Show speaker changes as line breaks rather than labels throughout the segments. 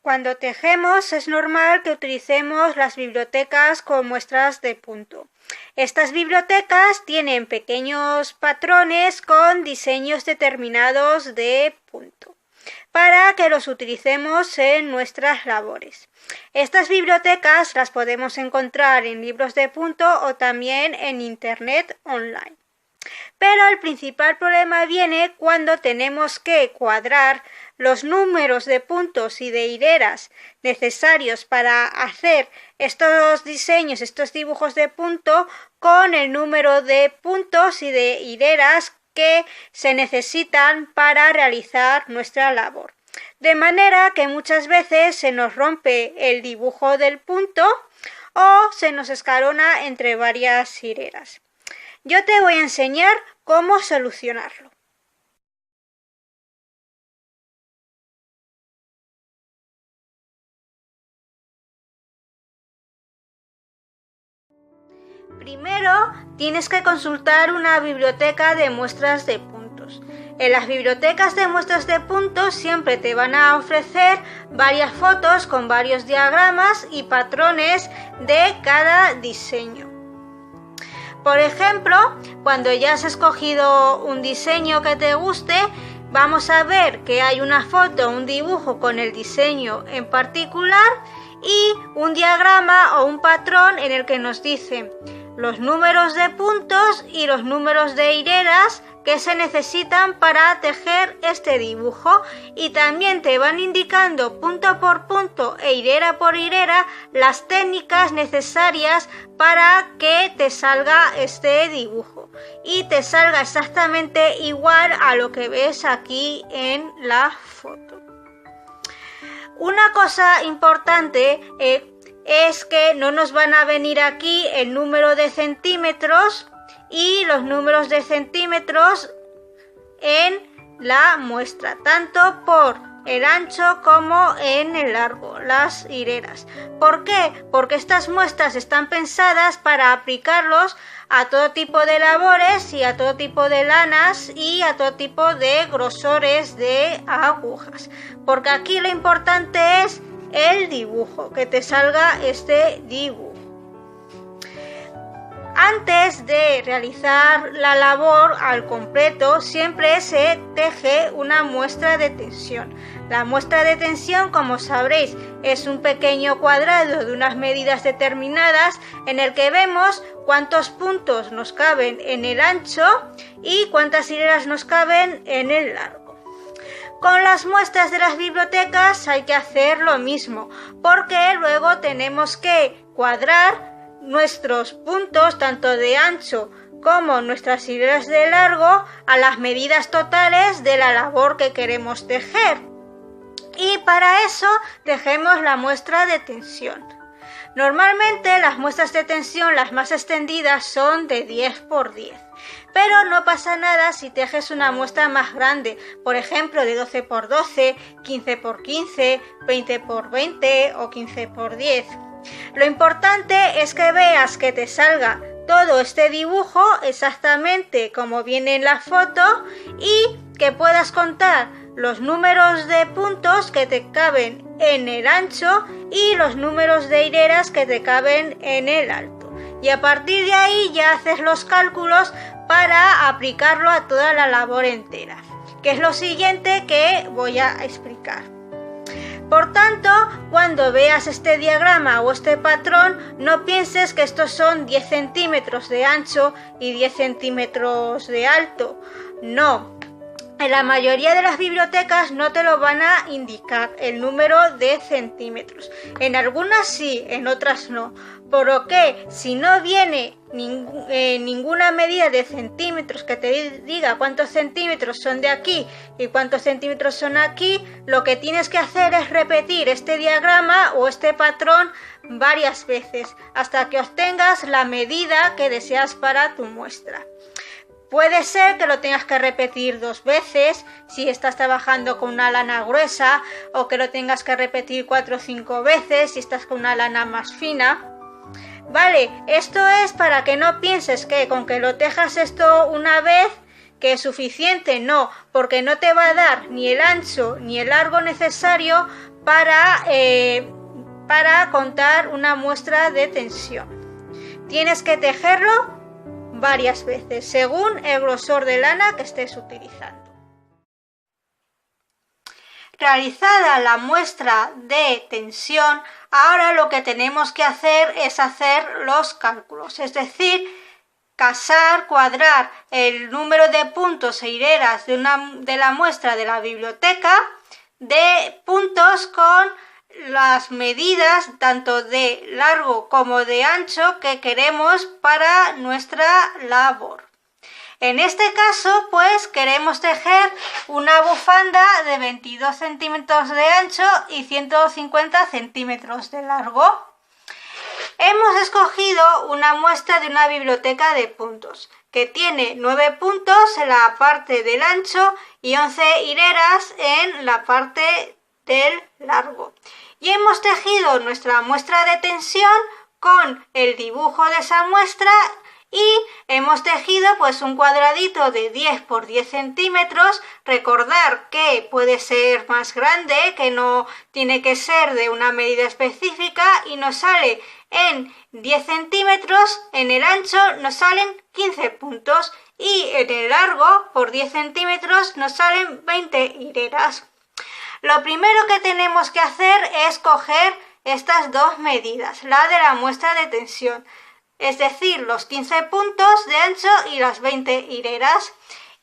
Cuando tejemos es normal que utilicemos las bibliotecas con muestras de punto. Estas bibliotecas tienen pequeños patrones con diseños determinados de punto para que los utilicemos en nuestras labores. Estas bibliotecas las podemos encontrar en libros de punto o también en internet online. Pero el principal problema viene cuando tenemos que cuadrar los números de puntos y de hileras necesarios para hacer estos diseños, estos dibujos de punto con el número de puntos y de hileras que se necesitan para realizar nuestra labor. De manera que muchas veces se nos rompe el dibujo del punto o se nos escalona entre varias hileras. Yo te voy a enseñar cómo solucionarlo. Primero, tienes que consultar una biblioteca de muestras de puntos. En las bibliotecas de muestras de puntos siempre te van a ofrecer varias fotos con varios diagramas y patrones de cada diseño. Por ejemplo, cuando ya has escogido un diseño que te guste, vamos a ver que hay una foto, un dibujo con el diseño en particular y un diagrama o un patrón en el que nos dicen los números de puntos y los números de hileras que se necesitan para tejer este dibujo, y también te van indicando punto por punto e hilera por hilera las técnicas necesarias para que te salga este dibujo y te salga exactamente igual a lo que ves aquí en la foto. Una cosa importante es que no nos van a venir aquí el número de centímetros y los números de centímetros en la muestra, tanto por el ancho como en el largo, las hileras. ¿Por qué? Porque estas muestras están pensadas para aplicarlos a todo tipo de labores y a todo tipo de lanas y a todo tipo de grosores de agujas. Porque aquí lo importante es el dibujo, que te salga este dibujo. Antes de realizar la labor al completo, siempre se teje una muestra de tensión. La muestra de tensión, como sabréis, es un pequeño cuadrado de unas medidas determinadas en el que vemos cuántos puntos nos caben en el ancho y cuántas hileras nos caben en el largo. Con las muestras de las bibliotecas hay que hacer lo mismo, porque luego tenemos que cuadrar nuestros puntos, tanto de ancho como nuestras hileras de largo, a las medidas totales de la labor que queremos tejer. Y para eso tejemos la muestra de tensión. Normalmente las muestras de tensión, las más extendidas, son de 10 por 10. Pero no pasa nada si tejes una muestra más grande, por ejemplo de 12 por 12, 15 por 15, 20 por 20 o 15 por 10. Lo importante es que veas que te salga todo este dibujo exactamente como viene en la foto y que puedas contar los números de puntos que te caben en el ancho y los números de hileras que te caben en el alto. Y a partir de ahí ya haces los cálculos para aplicarlo a toda la labor entera, que es lo siguiente que voy a explicar. Por tanto, cuando veas este diagrama o este patrón, no pienses que estos son 10 centímetros de ancho y 10 centímetros de alto. No. En la mayoría de las bibliotecas no te lo van a indicar el número de centímetros. En algunas sí, en otras no. Por lo que si no viene ninguna medida de centímetros que te diga cuántos centímetros son de aquí y cuántos centímetros son aquí, lo que tienes que hacer es repetir este diagrama o este patrón varias veces hasta que obtengas la medida que deseas para tu muestra. Puede ser que lo tengas que repetir 2 veces si estás trabajando con una lana gruesa, o que lo tengas que repetir 4 o 5 veces si estás con una lana más fina. Vale, esto es para que no pienses que con que lo tejas esto una vez ¿Que es suficiente? No, porque no te va a dar ni el ancho ni el largo necesario para contar una muestra de tensión. Tienes que tejerlo varias veces, según el grosor de lana que estés utilizando. Realizada la muestra de tensión, ahora lo que tenemos que hacer es hacer los cálculos, es decir, cuadrar el número de puntos e hileras de la muestra de la biblioteca de puntos con las medidas tanto de largo como de ancho que queremos para nuestra labor. En este caso, pues queremos tejer una bufanda de 22 centímetros de ancho y 150 centímetros de largo. Hemos escogido una muestra de una biblioteca de puntos, que tiene 9 puntos en la parte del ancho y 11 hileras en la parte del largo. Y hemos tejido nuestra muestra de tensión con el dibujo de esa muestra y hemos tejido pues un cuadradito de 10 por 10 centímetros. Recordar que puede ser más grande, que no tiene que ser de una medida específica, y nos sale en 10 centímetros, en el ancho nos salen 15 puntos y en el largo por 10 centímetros nos salen 20 hileras. Lo primero que tenemos que hacer es coger estas dos medidas, la de la muestra de tensión, es decir, los 15 puntos de ancho y las 20 hileras.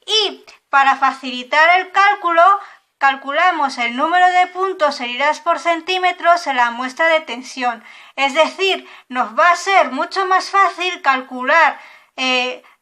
Y para facilitar el cálculo, calculamos el número de puntos e hileras por centímetros en la muestra de tensión. Es decir, nos va a ser mucho más fácil calcular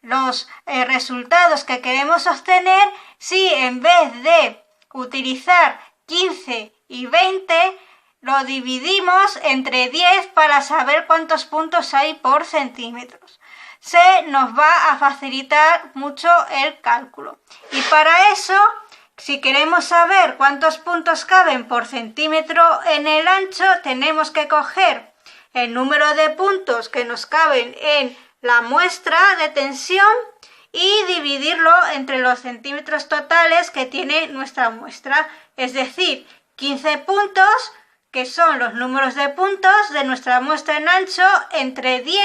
los resultados que queremos obtener si en vez de utilizar 15 y 20, lo dividimos entre 10 para saber cuántos puntos hay por centímetros. Se nos va a facilitar mucho el cálculo. Y para eso, si queremos saber cuántos puntos caben por centímetro en el ancho, tenemos que coger el número de puntos que nos caben en la muestra de tensión y dividirlo entre los centímetros totales que tiene nuestra muestra. Es decir, 15 puntos, que son los números de puntos de nuestra muestra en ancho, entre 10,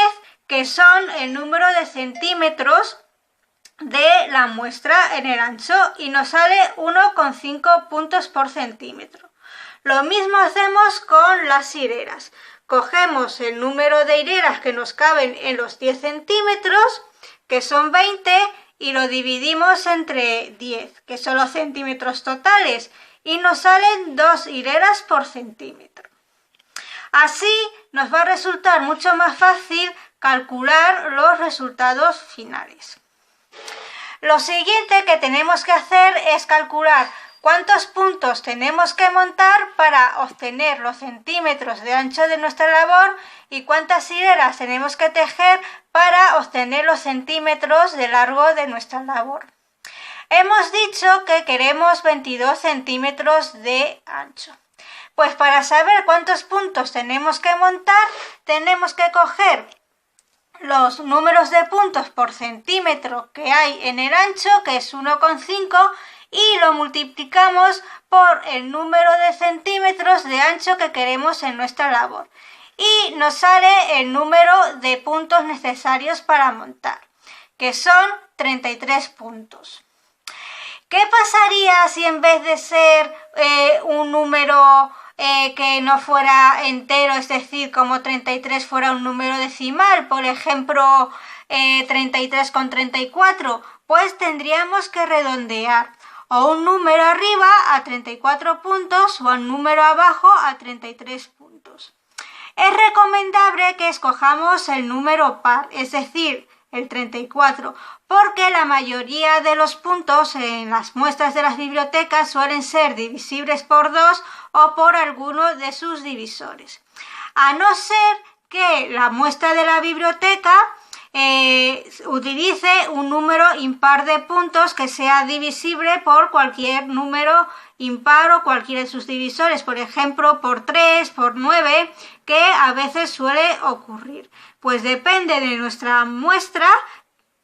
que son el número de centímetros de la muestra en el ancho, y nos sale 1,5 puntos por centímetro. Lo mismo hacemos con las hileras. Cogemos el número de hileras que nos caben en los 10 centímetros, que son 20, y lo dividimos entre 10, que son los centímetros totales, y nos salen 2 hileras por centímetro. Así nos va a resultar mucho más fácil calcular los resultados finales. Lo siguiente que tenemos que hacer es calcular cuántos puntos tenemos que montar para obtener los centímetros de ancho de nuestra labor y cuántas hileras tenemos que tejer para obtener los centímetros de largo de nuestra labor. Hemos dicho que queremos 22 centímetros de ancho. Pues para saber cuántos puntos tenemos que montar, tenemos que coger los números de puntos por centímetro que hay en el ancho, que es 1,5, y lo multiplicamos por el número de centímetros de ancho que queremos en nuestra labor. Y nos sale el número de puntos necesarios para montar, que son 33 puntos. ¿Qué pasaría si en vez de ser un número que no fuera entero, es decir, como 33 fuera un número decimal, por ejemplo 33,34? Pues tendríamos que redondear o un número arriba a 34 puntos o un número abajo a 33 puntos. Es recomendable que escojamos el número par, es decir, el 34, porque la mayoría de los puntos en las muestras de las bibliotecas suelen ser divisibles por 2 o por alguno de sus divisores. A no ser que la muestra de la biblioteca utilice un número impar de puntos que sea divisible por cualquier número impar o cualquiera de sus divisores, por ejemplo por 3, por 9, que a veces suele ocurrir. Pues depende de nuestra muestra,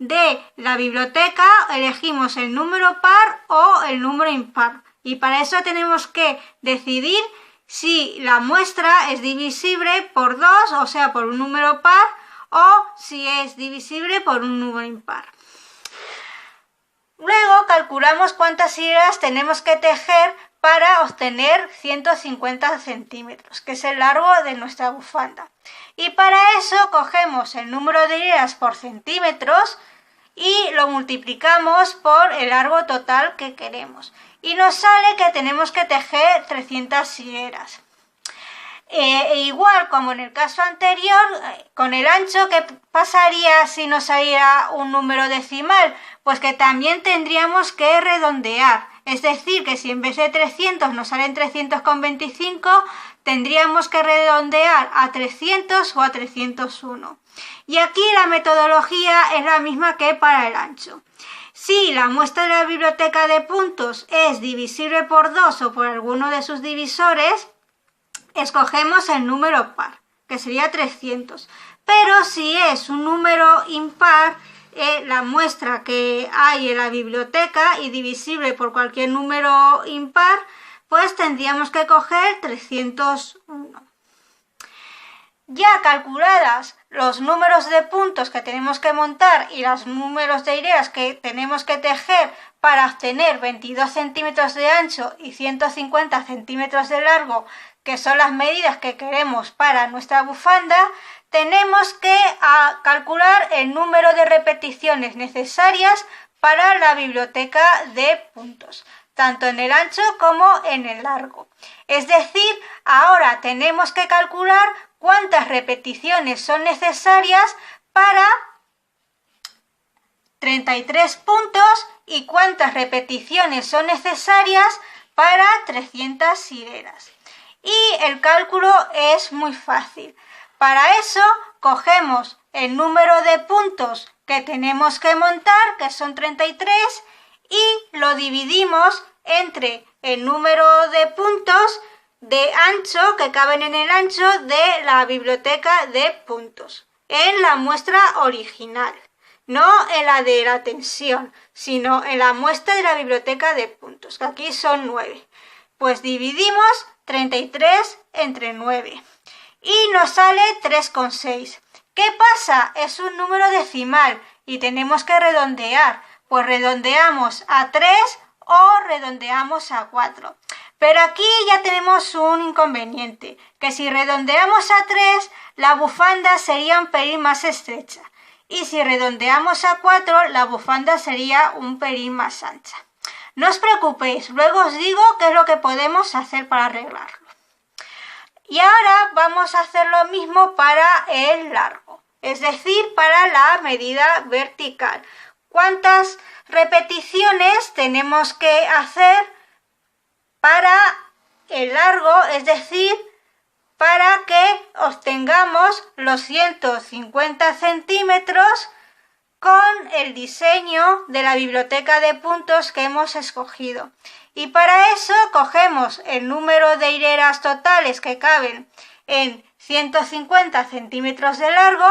de la biblioteca elegimos el número par o el número impar. Y para eso tenemos que decidir si la muestra es divisible por 2, o sea, por un número par, o si es divisible por un número impar. Luego calculamos cuántas hileras tenemos que tejer para obtener 150 centímetros, que es el largo de nuestra bufanda. Y para eso cogemos el número de hileras por centímetros y lo multiplicamos por el largo total que queremos. Y nos sale que tenemos que tejer 300 hileras. Igual como en el caso anterior, con el ancho, ¿qué pasaría si nos saliera un número decimal? Pues que también tendríamos que redondear. Es decir, que si en vez de 300 nos salen 300,25, tendríamos que redondear a 300 o a 301. Y aquí la metodología es la misma que para el ancho. Si la muestra de la biblioteca de puntos es divisible por 2 o por alguno de sus divisores, escogemos el número par, que sería 300. Pero si es un número impar, la muestra que hay en la biblioteca y divisible por cualquier número impar, pues tendríamos que coger 301. Ya calculadas los números de puntos que tenemos que montar y los números de hileras que tenemos que tejer para obtener 22 centímetros de ancho y 150 centímetros de largo, que son las medidas que queremos para nuestra bufanda, tenemos que calcular el número de repeticiones necesarias para la biblioteca de puntos, tanto en el ancho como en el largo. Es decir, ahora tenemos que calcular cuántas repeticiones son necesarias para 33 puntos y cuántas repeticiones son necesarias para 300 hileras. Y el cálculo es muy fácil. Para eso cogemos el número de puntos que tenemos que montar, que son 33, y lo dividimos entre el número de puntos de ancho que caben en el ancho de la biblioteca de puntos, en la muestra original, no en la de la tensión, sino en la muestra de la biblioteca de puntos, que aquí son 9. Pues dividimos 33 entre 9 y nos sale 3,6. ¿Qué pasa? Es un número decimal y tenemos que redondear. Pues redondeamos a 3 o redondeamos a 4. Pero aquí ya tenemos un inconveniente, que si redondeamos a 3, la bufanda sería un pelín más estrecha. Y si redondeamos a 4, la bufanda sería un pelín más ancha. No os preocupéis, luego os digo qué es lo que podemos hacer para arreglarlo. Y ahora vamos a hacer lo mismo para el largo, es decir, para la medida vertical. ¿Cuántas repeticiones tenemos que hacer para el largo, es decir, para que obtengamos los 150 centímetros con el diseño de la biblioteca de puntos que hemos escogido? Y para eso cogemos el número de hileras totales que caben en 150 centímetros de largo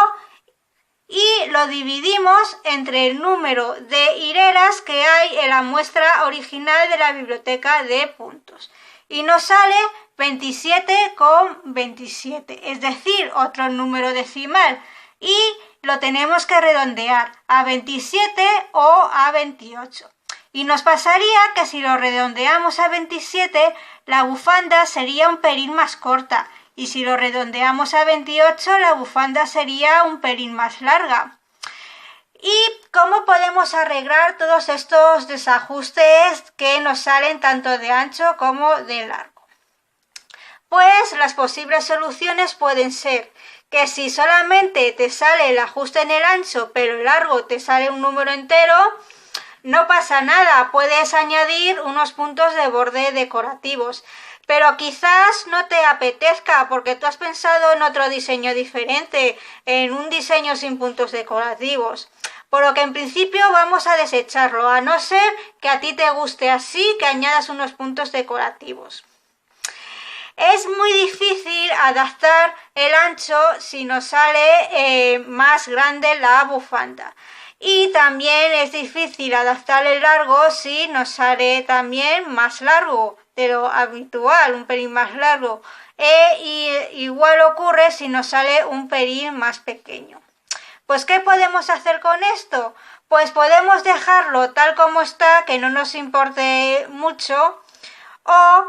y lo dividimos entre el número de hileras que hay en la muestra original de la biblioteca de puntos. Y nos sale 27,27, es decir, otro número decimal. Y lo tenemos que redondear a 27 o a 28. Y nos pasaría que si lo redondeamos a 27, la bufanda sería un pelín más corta. Y si lo redondeamos a 28, la bufanda sería un pelín más larga. ¿Y cómo podemos arreglar todos estos desajustes que nos salen tanto de ancho como de largo? Pues las posibles soluciones pueden ser que si solamente te sale el ajuste en el ancho, pero el largo te sale un número entero, no pasa nada, puedes añadir unos puntos de borde decorativos. Pero quizás no te apetezca porque tú has pensado en otro diseño diferente, en un diseño sin puntos decorativos. Por lo que en principio vamos a desecharlo, a no ser que a ti te guste así, que añadas unos puntos decorativos. Es muy difícil adaptar el ancho si nos sale más grande la bufanda. Y también es difícil adaptar el largo si nos sale también más largo de lo habitual, un pelín más largo. Y igual ocurre si nos sale un pelín más pequeño. Pues, ¿qué podemos hacer con esto? Pues podemos dejarlo tal como está, que no nos importe mucho, o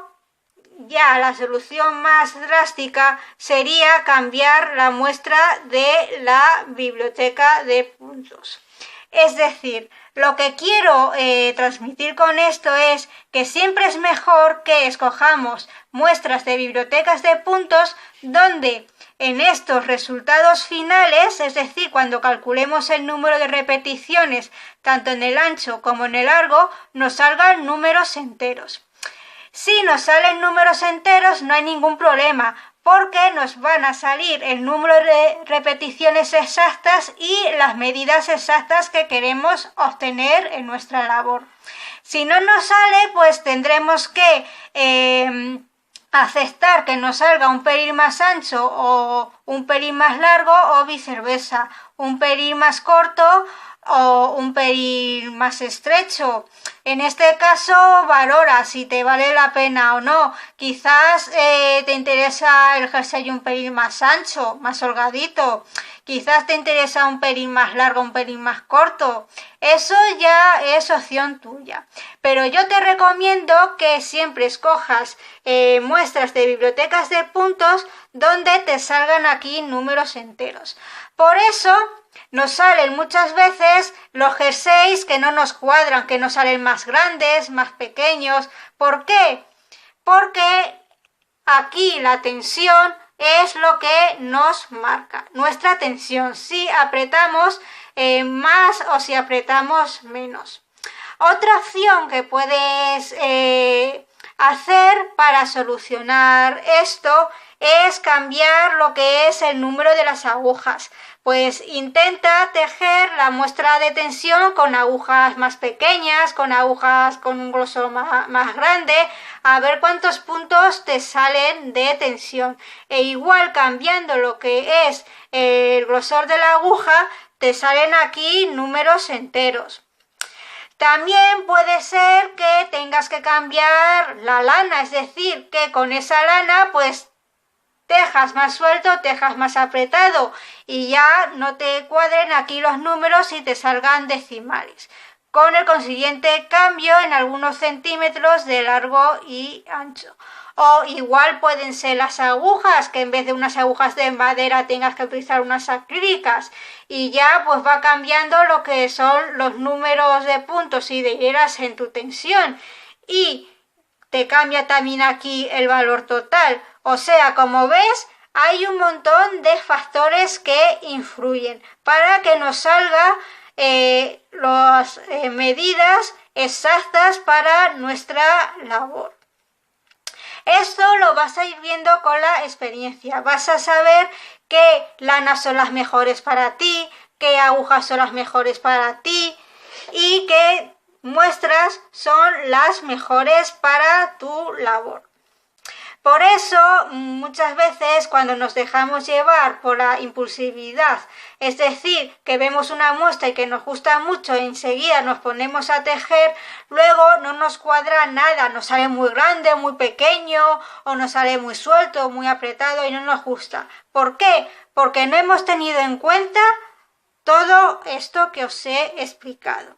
ya la solución más drástica sería cambiar la muestra de la biblioteca de puntos. Es decir, lo que quiero transmitir con esto es que siempre es mejor que escojamos muestras de bibliotecas de puntos donde en estos resultados finales, es decir, cuando calculemos el número de repeticiones tanto en el ancho como en el largo, nos salgan números enteros. Si nos salen números enteros no hay ningún problema, porque nos van a salir el número de repeticiones exactas y las medidas exactas que queremos obtener en nuestra labor. Si no nos sale, pues tendremos que aceptar que nos salga un pelín más ancho o un pelín más largo, o viceversa, un pelín más corto o un pelín más estrecho. En este caso valora si te vale la pena o no. Quizás te interesa el jersey un pelín más ancho, más holgadito. Quizás te interesa un pelín más largo, un pelín más corto. Eso ya es opción tuya. Pero yo te recomiendo que siempre escojas muestras de bibliotecas de puntos donde te salgan aquí números enteros. Por eso nos salen muchas veces los jerseys que no nos cuadran, que nos salen más grandes, más pequeños. ¿Por qué? Porque aquí la tensión es lo que nos marca, nuestra tensión, si apretamos más o si apretamos menos. Otra opción que puedes hacer para solucionar esto es cambiar lo que es el número de las agujas. Pues intenta tejer la muestra de tensión con agujas más pequeñas, con agujas con un grosor más grande, a ver cuántos puntos te salen de tensión. E igual cambiando lo que es el grosor de la aguja, te salen aquí números enteros. También puede ser que tengas que cambiar la lana, es decir, que con esa lana pues tejas más suelto, tejas más apretado y ya no te cuadren aquí los números y te salgan decimales, con el consiguiente cambio en algunos centímetros de largo y ancho. O igual pueden ser las agujas, que en vez de unas agujas de madera tengas que utilizar unas acrílicas, y ya pues va cambiando lo que son los números de puntos y de hileras en tu tensión, y te cambia también aquí el valor total. O sea, como ves, hay un montón de factores que influyen para que nos salga las medidas exactas para nuestra labor. Esto lo vas a ir viendo con la experiencia. Vas a saber qué lanas son las mejores para ti, qué agujas son las mejores para ti y qué muestras son las mejores para tu labor. Por eso, muchas veces cuando nos dejamos llevar por la impulsividad, es decir, que vemos una muestra y que nos gusta mucho y enseguida nos ponemos a tejer, luego no nos cuadra nada, nos sale muy grande, muy pequeño, o nos sale muy suelto, muy apretado y no nos gusta. ¿Por qué? Porque no hemos tenido en cuenta todo esto que os he explicado.